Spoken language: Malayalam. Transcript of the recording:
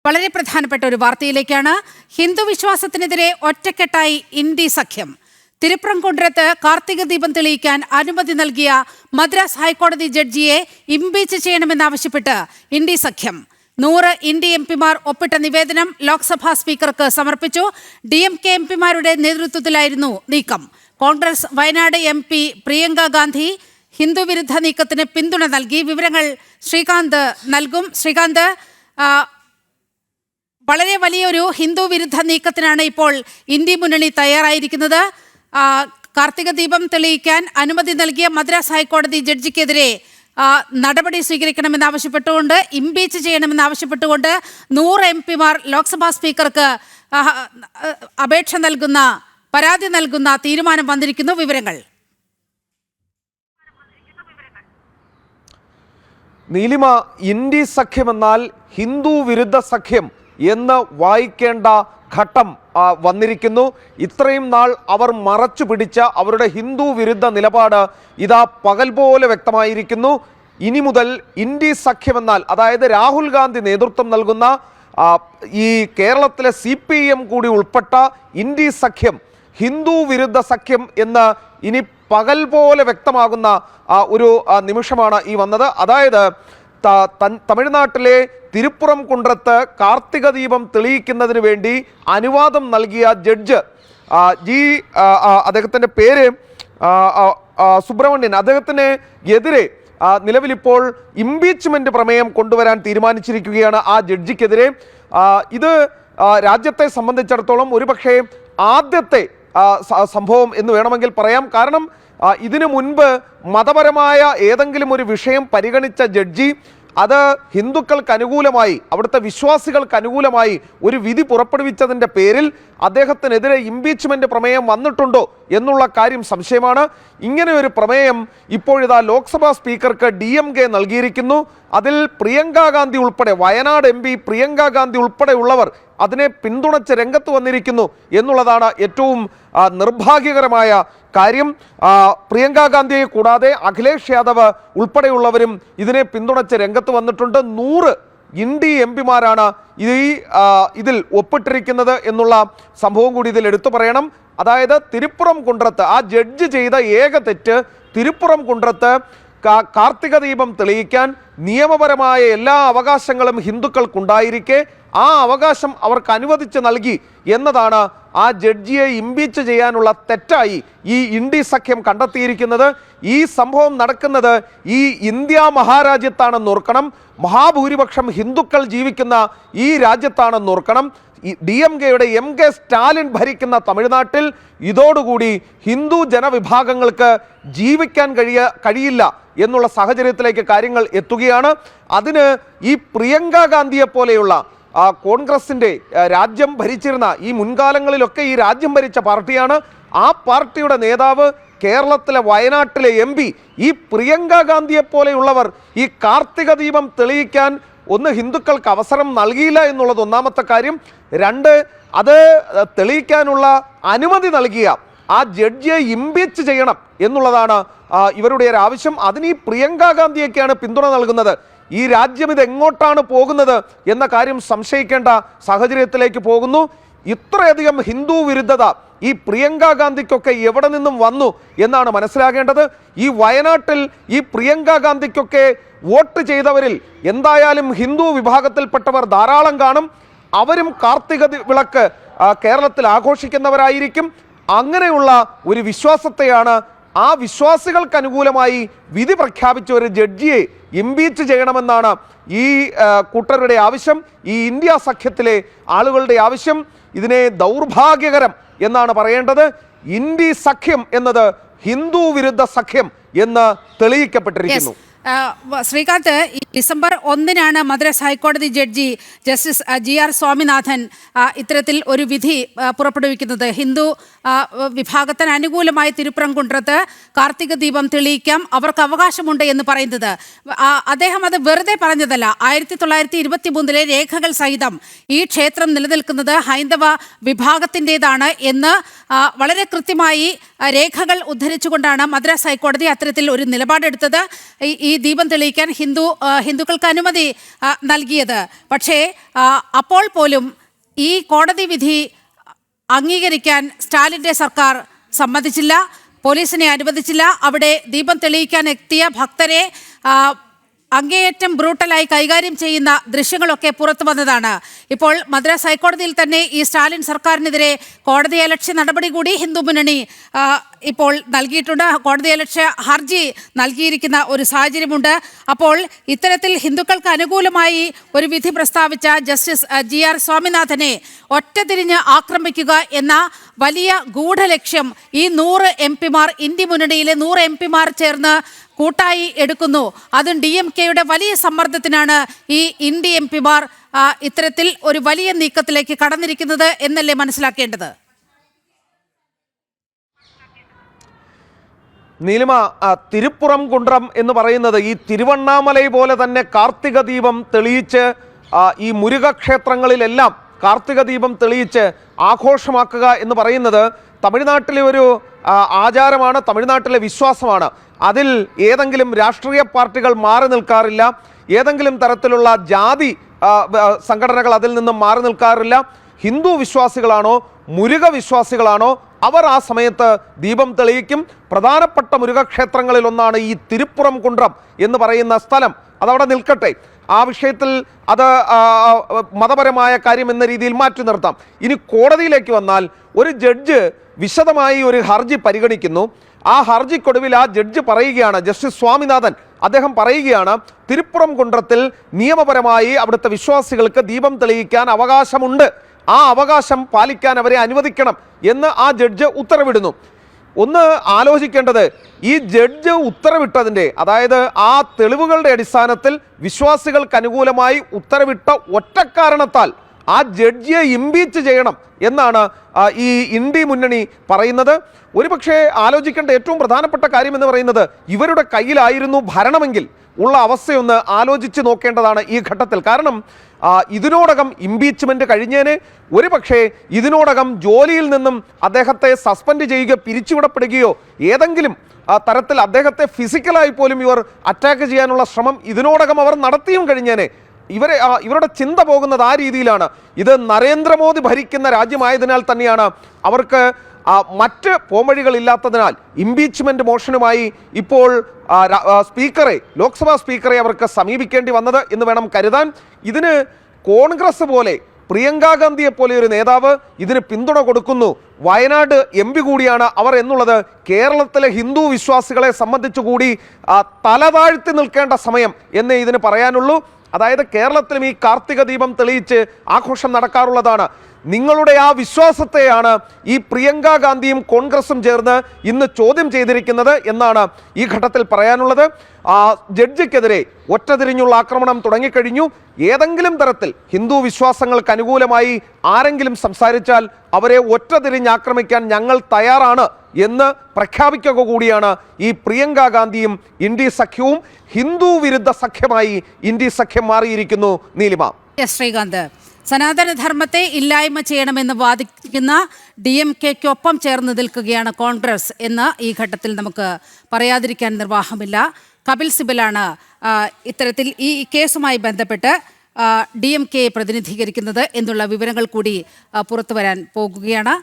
വളരെ പ്രധാനപ്പെട്ട ഒരു വാർത്തയിലേക്കാണ്. ഹിന്ദു വിശ്വാസത്തിനെതിരെ ഒറ്റക്കെട്ടായി ഇന്ത്യ സഖ്യം. തിരുപ്രംകുன்றത്ത് കാർത്തിക ദീപം തെളിയിക്കാൻ അനുമതി നൽകിയ മദ്രാസ് ഹൈക്കോടതി ജഡ്ജിയെ ഇംപീച്ച് ചെയ്യണമെന്നാവശ്യപ്പെട്ട് ഇന്ത്യ സഖ്യം 100 ഇന്ത്യ എംപിമാർ ഒപ്പിട്ട നിവേദനം ലോക്സഭാ സ്പീക്കർക്ക് സമർപ്പിച്ചു. DMK എംപിമാരുടെ നേതൃത്വത്തിലായിരുന്നു നീക്കം. കോൺഗ്രസ് വയനാട് MP പ്രിയങ്ക ഗാന്ധി ഹിന്ദു വിരുദ്ധ നീക്കത്തിന് പിന്തുണ നൽകി. വിവരങ്ങൾ ശ്രീകാന്ത് നൽകും. ശ്രീകാന്ത്, വളരെ വലിയൊരു ഹിന്ദു വിരുദ്ധ നീക്കത്തിനാണ് ഇപ്പോൾ ഇന്ത്യ മുന്നണി തയ്യാറായിരിക്കുന്നത്. കാർത്തിക ദീപം തെളിയിക്കാൻ അനുമതി നൽകിയ മദ്രാസ് ഹൈക്കോടതി ജഡ്ജിക്കെതിരെ നടപടി സ്വീകരിക്കണമെന്നാവശ്യപ്പെട്ടുകൊണ്ട്, ഇംപീച്ച് ചെയ്യണമെന്നാവശ്യപ്പെട്ടുകൊണ്ട് 100 MPമാർ ലോക്സഭാ സ്പീക്കർക്ക് പരാതി നൽകുന്ന തീരുമാനം വന്നിരിക്കുന്നു. വിവരങ്ങൾ നീലിമ, ഇന്ത്യ സഖ്യമെന്നാൽ ഹിന്ദു വിരുദ്ധ സഖ്യം എന്ന് വായിക്കേണ്ട ഘട്ടം വന്നിരിക്കുന്നു. ഇത്രയും നാൾ അവർ മറച്ചു പിടിച്ച അവരുടെ ഹിന്ദു വിരുദ്ധ നിലപാട് ഇതാ പകൽ പോലെ വ്യക്തമായിരിക്കുന്നു. ഇനി മുതൽ ഇന്ത്യ സഖ്യമെന്നാൽ, അതായത് രാഹുൽ ഗാന്ധി നേതൃത്വം നൽകുന്ന ഈ കേരളത്തിലെ CPM കൂടി ഉൾപ്പെട്ട ഇന്ത്യ സഖ്യം ഹിന്ദു വിരുദ്ധ സഖ്യം എന്ന് ഇനി പകൽ പോലെ വ്യക്തമാകുന്ന ഒരു നിമിഷമാണ് ഈ വന്നത്. അതായത് തമിഴ്നാട്ടിലെ തിരുപ്പുറംകുன்றത്ത് കാർത്തിക ദീപം തെളിയിക്കുന്നതിന് വേണ്ടി അനുവാദം നൽകിയ ജഡ്ജ് അദ്ദേഹത്തിൻ്റെ പേര് സുബ്രഹ്മണ്യൻ, അദ്ദേഹത്തിന് എതിരെ നിലവിലിപ്പോൾ ഇംപീച്ച്മെന്റ് പ്രമേയം കൊണ്ടുവരാൻ തീരുമാനിച്ചിരിക്കുകയാണ് ആ ജഡ്ജിക്കെതിരെ. ഇത് രാജ്യത്തെ സംബന്ധിച്ചിടത്തോളം ഒരുപക്ഷെ ആദ്യത്തെ സംഭവം എന്ന് വേണമെങ്കിൽ പറയാം. കാരണം ഇതിനു മുൻപ് മതപരമായ ഏതെങ്കിലും ഒരു വിഷയം പരിഗണിച്ച ജഡ്ജി അത് ഹിന്ദുക്കൾക്ക് അനുകൂലമായി, അവിടുത്തെ വിശ്വാസികൾക്ക് അനുകൂലമായി ഒരു വിധി പുറപ്പെടുവിച്ചതിൻ്റെ പേരിൽ അദ്ദേഹത്തിനെതിരെ ഇംപീച്ച്മെന്റ് പ്രമേയം വന്നിട്ടുണ്ടോ എന്നുള്ള കാര്യം സംശയമാണ്. ഇങ്ങനെ ഒരു പ്രമേയം ഇപ്പോഴിതാ ലോക്സഭാ സ്പീക്കർക്ക് DMK നൽകിയിരിക്കുന്നു. അതിൽ പ്രിയങ്ക ഗാന്ധി ഉൾപ്പെടെ, വയനാട് MP പ്രിയങ്ക ഗാന്ധി ഉൾപ്പെടെയുള്ളവർ അതിനെ പിന്തുണച്ച് രംഗത്ത് വന്നിരിക്കുന്നു എന്നുള്ളതാണ് ഏറ്റവും നിർഭാഗ്യകരമായ കാര്യം. പ്രിയങ്ക ഗാന്ധിയെ കൂടാതെ അഖിലേഷ് യാദവ് ഉൾപ്പെടെയുള്ളവരും ഇതിനെ പിന്തുണച്ച് രംഗത്ത് വന്നിട്ടുണ്ട്. 100 ഇന്ത്യ MPമാരാണ് ഇതിൽ ഒപ്പിട്ടിരിക്കുന്നത് എന്നുള്ള സംഭവം കൂടി ഇതിൽ എടുത്തു പറയണം. അതായത് തിരുപ്പുറംകുன்றത്ത് ആ ജഡ്ജ് ചെയ്ത ഏക തെറ്റ്, തിരുപ്പുറംകുன்றത്ത് കാർത്തിക ദീപം തെളിയിക്കാൻ നിയമപരമായ എല്ലാ അവകാശങ്ങളും ഹിന്ദുക്കൾക്കുണ്ടായിരിക്കെ ആ അവകാശം അവർക്ക് അനുവദിച്ച് നൽകി എന്നതാണ് ആ ജഡ്ജിയെ ഇംപീച്ച് ചെയ്യാനുള്ള തെറ്റായി ഈ ഇന്ത്യ സഖ്യം കണ്ടെത്തിയിരിക്കുന്നത്. ഈ സംഭവം നടക്കുന്നത് ഈ ഇന്ത്യ മഹാരാജ്യത്താണെന്ന് ഓർക്കണം. മഹാഭൂരിപക്ഷം ഹിന്ദുക്കൾ ജീവിക്കുന്ന ഈ രാജ്യത്താണെന്ന് ഓർക്കണം. DMKയുടെ MK സ്റ്റാലിൻ ഭരിക്കുന്ന തമിഴ്നാട്ടിൽ ഇതോടുകൂടി ഹിന്ദു ജനവിഭാഗങ്ങൾക്ക് ജീവിക്കാൻ കഴിയില്ല എന്നുള്ള സാഹചര്യത്തിലേക്ക് കാര്യങ്ങൾ എത്തുകയാണ്. അതിന് ഈ പ്രിയങ്ക ഗാന്ധിയെ പോലെയുള്ള കോൺഗ്രസിൻ്റെ രാജ്യം ഭരിച്ചിരുന്ന, ഈ മുൻകാലങ്ങളിലൊക്കെ ഈ രാജ്യം ഭരിച്ച പാർട്ടിയാണ്, ആ പാർട്ടിയുടെ നേതാവ് കേരളത്തിലെ വയനാട്ടിലെ MP ഈ പ്രിയങ്ക ഗാന്ധിയെ പോലെയുള്ളവർ ഈ കാർത്തിക ദീപം തെളിയിക്കാൻ ഒന്ന് ഹിന്ദുക്കൾക്ക് അവസരം നൽകിയില്ല എന്നുള്ളത് ഒന്നാമത്തെ കാര്യം. 2, അത് തെളിയിക്കാനുള്ള അനുമതി നൽകിയ ആ ജഡ്ജിയെ ഇംപീച്ച് ചെയ്യണം എന്നുള്ളതാണ് ഇവരുടെ ഒരു ആവശ്യം. അതിന് ഈ പ്രിയങ്ക ഗാന്ധിയൊക്കെയാണ് പിന്തുണ നൽകുന്നത്. ഈ രാജ്യം ഇത് എങ്ങോട്ടാണ് പോകുന്നത് എന്ന കാര്യം സംശയിക്കേണ്ട സാഹചര്യത്തിലേക്ക് പോകുന്നു. ഇത്രയധികം ഹിന്ദു വിരുദ്ധത ഈ പ്രിയങ്ക ഗാന്ധിക്കൊക്കെ എവിടെ നിന്നും വന്നു എന്നാണ് മനസ്സിലാകേണ്ടത്. ഈ വയനാട്ടിൽ ഈ പ്രിയങ്ക ഗാന്ധിക്കൊക്കെ വോട്ട് ചെയ്തവരിൽ എന്തായാലും ഹിന്ദു വിഭാഗത്തിൽപ്പെട്ടവർ ധാരാളം കാണും. അവരും കാർത്തിക വിളക്ക് കേരളത്തിൽ ആഘോഷിക്കുന്നവരായിരിക്കും. അങ്ങനെയുള്ള ഒരു വിശ്വാസത്തെയാണ്, ആ വിശ്വാസികൾക്ക് അനുകൂലമായി വിധി പ്രഖ്യാപിച്ച ഒരു ജഡ്ജിയെ ഇംപീച്ച് ചെയ്യണമെന്നാണ് ഈ കൂട്ടരുടെ ആവശ്യം, ഈ ഇന്ത്യ സഖ്യത്തിലെ ആളുകളുടെ ആവശ്യം. ഇതിനെ ദൗർഭാഗ്യകരം എന്നാണ് പറയേണ്ടത്. ഇന്ത്യ സഖ്യം എന്നത് ഹിന്ദു വിരുദ്ധ സഖ്യം എന്ന് തെളിയിക്കപ്പെട്ടിരിക്കുന്നു. ശ്രീകാന്ത്, ഡിസംബർ 1 മദ്രാസ് ഹൈക്കോടതി ജഡ്ജി ജസ്റ്റിസ് GR സ്വാമിനാഥൻ ഇത്തരത്തിൽ ഒരു വിധി പുറപ്പെടുവിക്കുന്നത്. ഹിന്ദു വിഭാഗത്തിന് അനുകൂലമായി തിരുപ്പുറംകുன்றത്ത് കാർത്തിക ദീപം തെളിയിക്കാം, അവർക്ക് അവകാശമുണ്ട് എന്ന് പറയുന്നത്. അദ്ദേഹം അത് വെറുതെ പറഞ്ഞതല്ല. 1923 രേഖകൾ സഹിതം ഈ ക്ഷേത്രം നിലനിൽക്കുന്നത് ഹൈന്ദവ വിഭാഗത്തിൻ്റെതാണ് എന്ന് വളരെ കൃത്യമായി രേഖകൾ ഉദ്ധരിച്ചുകൊണ്ടാണ് മദ്രാസ് ഹൈക്കോടതി അത്തരത്തിൽ ഒരു നിലപാടെടുത്തത്. ഈ ദീപം തെളിയിക്കാൻ ഹിന്ദുക്കൾക്ക് അനുമതി നൽകിയത്. പക്ഷേ അപ്പോൾ പോലും ഈ കോടതി വിധി അംഗീകരിക്കാൻ സ്റ്റാലിൻ്റെ സർക്കാർ സമ്മതിച്ചില്ല, പോലീസിനെ അനുവദിച്ചില്ല. അവിടെ ദീപം തെളിയിക്കാൻ എത്തിയ ഭക്തരെ അങ്ങേയറ്റം ബ്രൂട്ടലായി കൈകാര്യം ചെയ്യുന്ന ദൃശ്യങ്ങളൊക്കെ പുറത്തു വന്നതാണ്. ഇപ്പോൾ മദ്രാസ് ഹൈക്കോടതിയിൽ തന്നെ ഈ സ്റ്റാലിൻ സർക്കാരിനെതിരെ കോടതിയലക്ഷ്യ നടപടി കൂടി ഹിന്ദു മുന്നണി ഇപ്പോൾ നൽകിയിട്ടുണ്ട്. കോടതിയലക്ഷ്യ ഹർജി നൽകിയിരിക്കുന്ന ഒരു സാഹചര്യമുണ്ട്. അപ്പോൾ ഇത്തരത്തിൽ ഹിന്ദുക്കൾക്ക് അനുകൂലമായി ഒരു വിധി പ്രസ്താവിച്ച ജസ്റ്റിസ് GR സ്വാമിനാഥനെ ഒറ്റതിരിഞ്ഞ് ആക്രമിക്കുക എന്ന വലിയ ഗൂഢലക്ഷ്യം ഈ 100 MP-മാർ, ഇന്ത്യ മുന്നണിയിലെ 100 MP-മാർ ചേർന്ന് കൂട്ടായി എടുക്കുന്നു. അതും DMK-യുടെ വലിയ സമ്മർദ്ദത്തിനാണ് ഈ ഇന്ത്യ MP-മാർ ഇത്തരത്തിൽ ഒരു വലിയ നീക്കത്തിലേക്ക് കടന്നിരിക്കുന്നത് എന്നല്ലേ മനസ്സിലാക്കേണ്ടത്? നീലിമ, തിരുപ്പുറം കുണ്ട്രം എന്ന് പറയുന്നത് ഈ തിരുവണ്ണാമലൈ പോലെ തന്നെ കാർത്തിക ദീപം തെളിയിച്ച് ഈ മുരുക ക്ഷേത്രങ്ങളിലെല്ലാം കാർത്തിക ദീപം തെളിയിച്ച് ആഘോഷമാക്കുക എന്ന് പറയുന്നത് തമിഴ്നാട്ടിലെ ഒരു ആചാരമാണ്, തമിഴ്നാട്ടിലെ വിശ്വാസമാണ്. അതിൽ ഏതെങ്കിലും രാഷ്ട്രീയ പാർട്ടികൾ മാറി നിൽക്കാറില്ല, ഏതെങ്കിലും തരത്തിലുള്ള ജാതി സംഘടനകൾ അതിൽ നിന്നും മാറി നിൽക്കാറില്ല. ഹിന്ദു വിശ്വാസികളാണോ മുരുക വിശ്വാസികളാണോ അവർ ആ സമയത്ത് ദീപം തെളിയിക്കും. പ്രധാനപ്പെട്ട മുരുകക്ഷേത്രങ്ങളിൽ ഒന്നാണ് ഈ തിരുപ്പുറം കുണ്ട്രം എന്ന് പറയുന്ന സ്ഥലം. അതവിടെ നിൽക്കട്ടെ, ആ വിഷയത്തിൽ അത് മതപരമായ കാര്യം എന്ന രീതിയിൽ മാറ്റി നിർത്താം. ഇനി കോടതിയിലേക്ക് വന്നാൽ ഒരു ജഡ്ജ് വിശദമായി ഒരു ഹർജി പരിഗണിക്കുന്നു. ആ ഹർജിക്കൊടുവിൽ ആ ജഡ്ജ് പറയുകയാണ്, ജസ്റ്റിസ് സ്വാമിനാഥൻ അദ്ദേഹം പറയുകയാണ്, തിരുപ്പുറം കുണ്ട്രത്തിൽ നിയമപരമായി അവിടുത്തെ വിശ്വാസികൾക്ക് ദീപം തെളിയിക്കാൻ അവകാശമുണ്ട്, ആ അവകാശം പാലിക്കാൻ അവരെ അനുവദിക്കണം എന്ന് ആ ജഡ്ജ് ഉത്തരവിടുന്നു. ഒന്ന് ആലോചിക്കേണ്ടത്, ഈ ജഡ്ജ് ഉത്തരവിട്ടതിൻ്റെ, അതായത് ആ തെളിവുകളുടെ അടിസ്ഥാനത്തിൽ വിശ്വാസികൾക്ക് അനുകൂലമായി ഉത്തരവിട്ട ഒറ്റ കാരണത്താൽ ആ ജഡ്ജിയെ ഇംപീച്ച് ചെയ്യണം എന്നാണ് ഈ ഇന്ത്യ മുന്നണി പറയുന്നത്. ഒരുപക്ഷെ ആലോചിക്കേണ്ട ഏറ്റവും പ്രധാനപ്പെട്ട കാര്യം എന്ന് പറയുന്നത്, ഇവരുടെ കയ്യിലായിരുന്നു ഭരണമെങ്കിൽ ഉള്ള അവസ്ഥയൊന്ന് ആലോചിച്ച് നോക്കേണ്ടതാണ് ഈ ഘട്ടത്തിൽ. കാരണം ഇതിനോടകം ഇംപീച്ച്മെന്റ് കഴിഞ്ഞേനെ, ഒരുപക്ഷെ ഇതിനോടകം ജോലിയിൽ നിന്നും അദ്ദേഹത്തെ സസ്പെൻഡ് ചെയ്യുകയോ പിരിച്ചുവിടപ്പെടുകയോ ഏതെങ്കിലും തരത്തിൽ അദ്ദേഹത്തെ ഫിസിക്കലായി പോലും ഇവർ അറ്റാക്ക് ചെയ്യാനുള്ള ശ്രമം ഇതിനോടകം അവർ നടത്തിയും കഴിഞ്ഞേനെ. ഇവരുടെ ചിന്ത പോകുന്നത് ആ രീതിയിലാണ്. ഇത് നരേന്ദ്രമോദി ഭരിക്കുന്ന രാജ്യമായതിനാൽ തന്നെയാണ് അവർക്ക് മറ്റ് പോംവഴികളില്ലാത്തതിനാൽ ഇംപീച്ച്മെന്റ് മോഷനുമായി ഇപ്പോൾ ലോക്സഭാ സ്പീക്കറെ അവർക്ക് സമീപിക്കേണ്ടി വന്നത് എന്ന് വേണം കരുതാൻ. ഇതിന് കോൺഗ്രസ് പോലെ പ്രിയങ്കാ ഗാന്ധിയെ പോലെ ഒരു നേതാവ് ഇതിന് പിന്തുണ കൊടുക്കുന്നു. വയനാട് MP കൂടിയാണ് അവർ എന്നുള്ളത് കേരളത്തിലെ ഹിന്ദു വിശ്വാസികളെ സംബന്ധിച്ചുകൂടി തലതാഴ്ത്തി നിൽക്കേണ്ട സമയം എന്നേ ഇതിന് പറയാനുള്ളൂ. അതായത് കേരളത്തിലും ഈ കാർത്തിക ദീപം തെളിയിച്ച് ആഘോഷം നടക്കാറുള്ളതാണ്. നിങ്ങളുടെ ആ വിശ്വാസത്തെയാണ് ഈ പ്രിയങ്കാ ഗാന്ധിയും കോൺഗ്രസും ചേർന്ന് ഇന്ന് ചോദ്യം ചെയ്തിരിക്കുന്നത് എന്നാണ് ഈ ഘട്ടത്തിൽ പറയാനുള്ളത്. ജഡ്ജിക്കെതിരെ ഒറ്റതിരിഞ്ഞുള്ള ആക്രമണം തുടങ്ങിക്കഴിഞ്ഞു. ഏതെങ്കിലും തരത്തിൽ ഹിന്ദു വിശ്വാസങ്ങൾക്ക് അനുകൂലമായി ആരെങ്കിലും സംസാരിച്ചാൽ അവരെ ഒറ്റതിരിഞ്ഞ് ആക്രമിക്കാൻ ഞങ്ങൾ തയ്യാറാണ് എന്ന് പ്രഖ്യാപിക്കുക കൂടിയാണ് ഈ പ്രിയങ്കാ ഗാന്ധിയും ഇന്ത്യ സഖ്യവും. ഹിന്ദു വിരുദ്ധ സഖ്യമായി ഇന്ത്യ സഖ്യം മാറിയിരിക്കുന്നു. നീലിമ. ശ്രീകാന്ത്, സനാതനധർമ്മത്തെ ഇല്ലായ്മ ചെയ്യണമെന്ന് വാദിക്കുന്ന DMK-ക്കൊപ്പം ചേർന്ന് നിൽക്കുകയാണ് കോൺഗ്രസ് എന്ന് ഈ ഘട്ടത്തിൽ നമുക്ക് പറയാതിരിക്കാൻ നിർവാഹമില്ല. കപിൽ സിബലാണ് ഇത്തരത്തിൽ ഈ കേസുമായി ബന്ധപ്പെട്ട് DMK പ്രതിനിധീകരിക്കുന്നത് എന്നുള്ള വിവരങ്ങൾ കൂടി പുറത്തു വരാൻ പോകുകയാണ്.